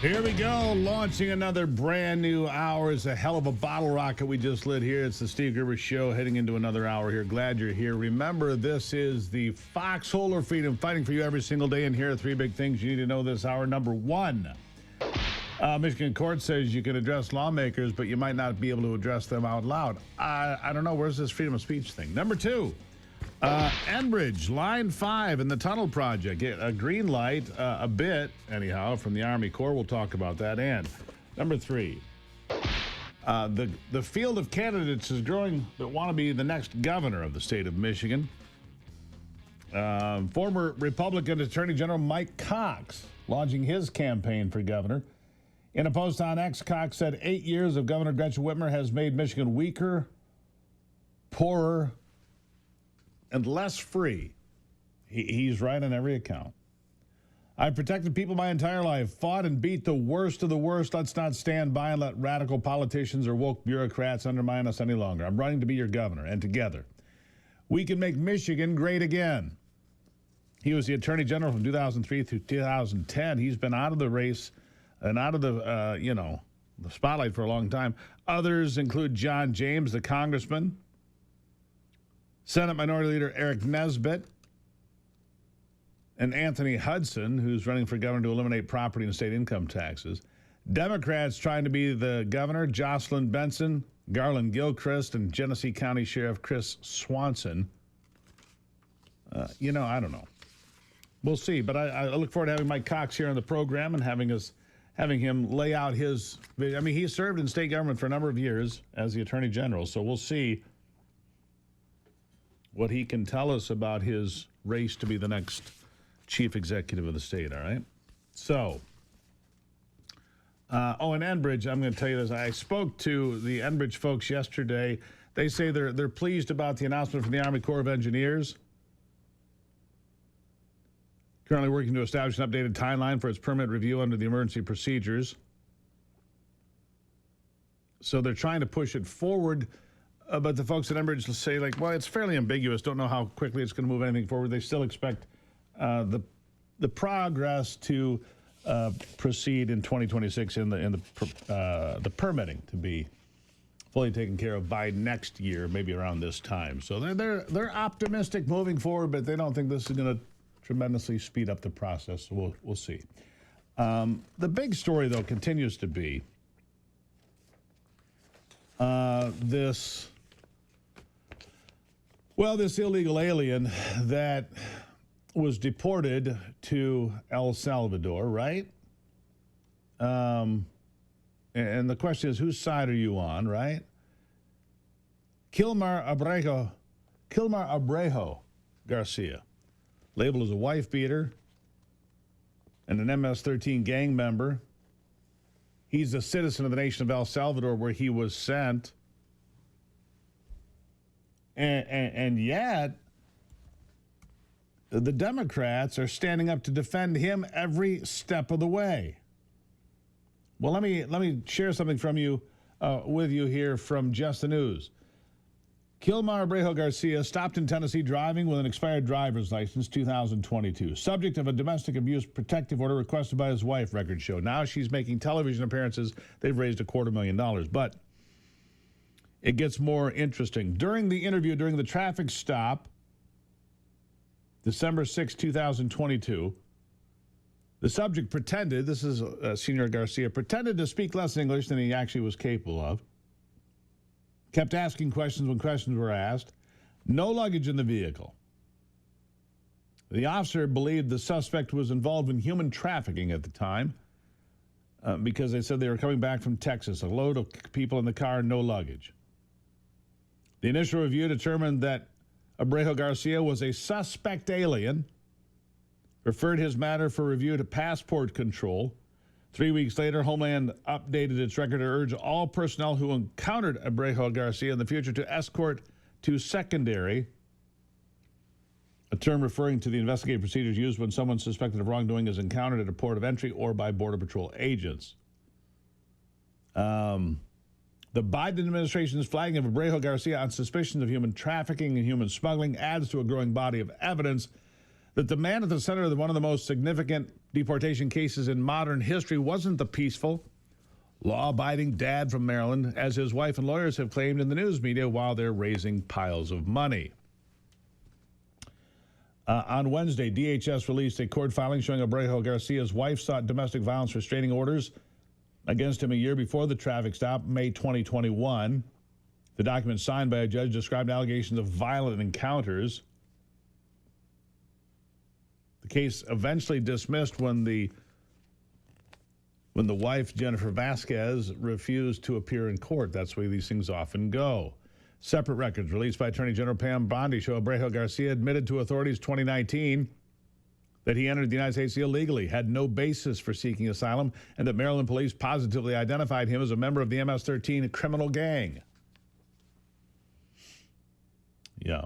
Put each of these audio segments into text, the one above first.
Here we go, launching another brand new hour. It's a hell of a bottle rocket we just lit here. It's the Steve Gruber Show heading into another hour here. Glad you're here. Remember, this is the Foxhole of Freedom, fighting for you every single day. And here are three big things you need to know this hour. Number one, Michigan court says you can address lawmakers, but you might not be able to address them out loud. I don't know. Where's this freedom of speech thing? Number two, Enbridge, Line 5 in the tunnel project. A green light, a bit, anyhow, from the Army Corps. We'll talk about that. And number three, the field of candidates is growing that want to be the next governor of the state of Michigan. Former Republican Attorney General Mike Cox launching his campaign for governor. In a post on X, Cox said 8 years of Governor Gretchen Whitmer has made Michigan weaker, poorer, and less free. He's right on every account. I've protected people my entire life, fought and beat the worst of the worst. Let's not stand by and let radical politicians or woke bureaucrats undermine us any longer. I'm running to be your governor, and together we can make Michigan great again. He was the Attorney General from 2003 through 2010. He's been out of the race and out of the, the spotlight for a long time. Others include John James, the congressman, Senate Minority Leader Eric Nesbitt, and Anthony Hudson, who's running for governor to eliminate property and state income taxes. Democrats trying to be the governor, Jocelyn Benson, Garland Gilchrist, and Genesee County Sheriff Chris Swanson. I don't know. We'll see. But I look forward to having Mike Cox here on the program and having him lay out his. I mean, he served in state government for a number of years as the Attorney General, so we'll see what he can tell us about his race to be the next chief executive of the state, all right? So, and Enbridge, I'm going to tell you this. I spoke to the Enbridge folks yesterday. They say they're pleased about the announcement from the Army Corps of Engineers. Currently working to establish an updated timeline for its permit review under the emergency procedures. So they're trying to push it forward. But the folks at Enbridge say, well, it's fairly ambiguous. Don't know how quickly it's going to move anything forward. They still expect the progress to proceed in 2026 in the permitting to be fully taken care of by next year, maybe around this time. So they're optimistic moving forward, but they don't think this is going to tremendously speed up the process. So we'll see. The big story, though, continues to be this illegal alien that was deported to El Salvador, right? And the question is, whose side are you on, right? Kilmar Abrejo Garcia, labeled as a wife beater and an MS-13 gang member. He's a citizen of the nation of El Salvador, where he was sent. And yet, the Democrats are standing up to defend him every step of the way. Well, let me share something with you here from Just the News. Kilmar Abrejo Garcia stopped in Tennessee driving with an expired driver's license, 2022. Subject of a domestic abuse protective order requested by his wife, records show. Now she's making television appearances. They've raised $250,000. But it gets more interesting. During the interview, during the traffic stop, December 6, 2022, the subject pretended, this is Senor Garcia, pretended to speak less English than he actually was capable of. Kept asking questions when questions were asked. No luggage in the vehicle. The officer believed the suspect was involved in human trafficking at the time because they said they were coming back from Texas, a load of people in the car, no luggage. The initial review determined that Abrejo Garcia was a suspect alien, referred his matter for review to passport control. 3 weeks later, Homeland updated its record to urge all personnel who encountered Abrejo Garcia in the future to escort to secondary, a term referring to the investigative procedures used when someone suspected of wrongdoing is encountered at a port of entry or by Border Patrol agents. The Biden administration's flagging of Abrejo Garcia on suspicions of human trafficking and human smuggling adds to a growing body of evidence that the man at the center of one of the most significant deportation cases in modern history wasn't the peaceful, law-abiding dad from Maryland, as his wife and lawyers have claimed in the news media while they're raising piles of money. On Wednesday, DHS released a court filing showing Abrego Garcia's wife sought domestic violence restraining orders against him a year before the traffic stop, May 2021. The document signed by a judge described allegations of violent encounters. The case eventually dismissed when the wife, Jennifer Vasquez, refused to appear in court. That's the way these things often go. Separate records released by Attorney General Pam Bondi show Abrego Garcia admitted to authorities 2019 that he entered the United States illegally, had no basis for seeking asylum, and that Maryland police positively identified him as a member of the MS-13 criminal gang. Yeah.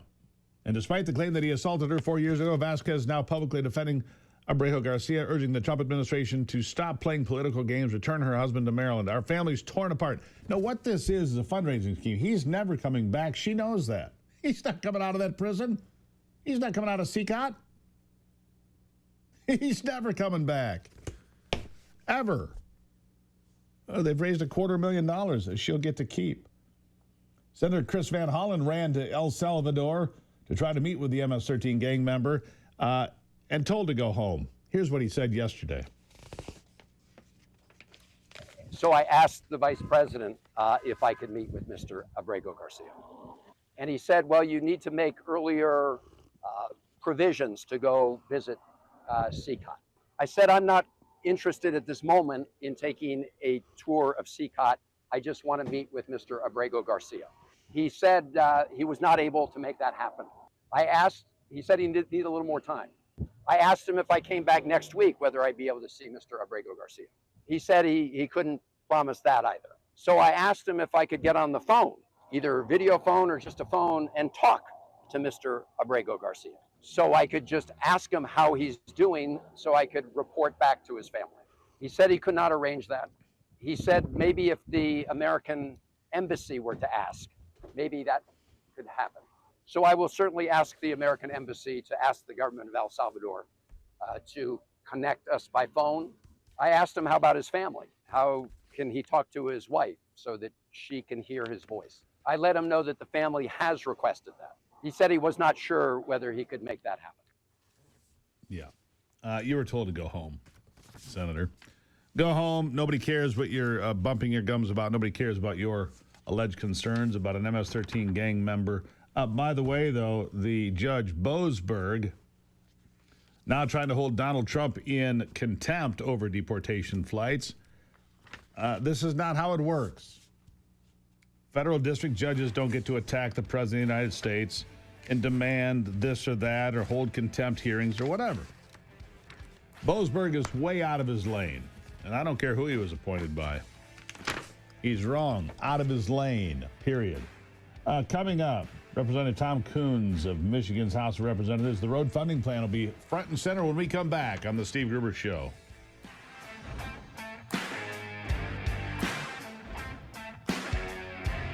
And despite the claim that he assaulted her 4 years ago, Vasquez is now publicly defending Abrego Garcia, urging the Trump administration to stop playing political games, return her husband to Maryland. Our family's torn apart. Now, what this is a fundraising scheme. He's never coming back. She knows that. He's not coming out of that prison. He's not coming out of CCOT. He's never coming back. Ever. Oh, they've raised $250,000 that she'll get to keep. Senator Chris Van Hollen ran to El Salvador to try to meet with the MS-13 gang member and told to go home. Here's what he said yesterday. So I asked the vice president if I could meet with Mr. Abrego Garcia. And he said, well, you need to make earlier provisions to go visit CCOT. I said, I'm not interested at this moment in taking a tour of CCOT. I just want to meet with Mr. Abrego Garcia. He said he was not able to make that happen. He said he needed a little more time. I asked him if I came back next week, whether I'd be able to see Mr. Abrego Garcia. He said he couldn't promise that either. So I asked him if I could get on the phone, either video phone or just a phone, and talk to Mr. Abrego Garcia. So I could just ask him how he's doing so I could report back to his family. He said he could not arrange that. He said maybe if the American embassy were to ask, maybe that could happen. So I will certainly ask the American embassy to ask the government of El Salvador to connect us by phone. I asked him how about his family? How can he talk to his wife so that she can hear his voice? I let him know that the family has requested that. He said he was not sure whether he could make that happen. Yeah. You were told to go home, Senator. Go home. Nobody cares what you're bumping your gums about. Nobody cares about your alleged concerns about an MS-13 gang member. By the way, though, the Judge Boasberg now trying to hold Donald Trump in contempt over deportation flights. This is not how it works. Federal district judges don't get to attack the President of the United States and demand this or that or hold contempt hearings or whatever. Boasberg is way out of his lane, and I don't care who he was appointed by. He's wrong. Out of his lane, period. Coming up, Representative Tom Coons of Michigan's House of Representatives. The road funding plan will be front and center when we come back on The Steve Gruber Show.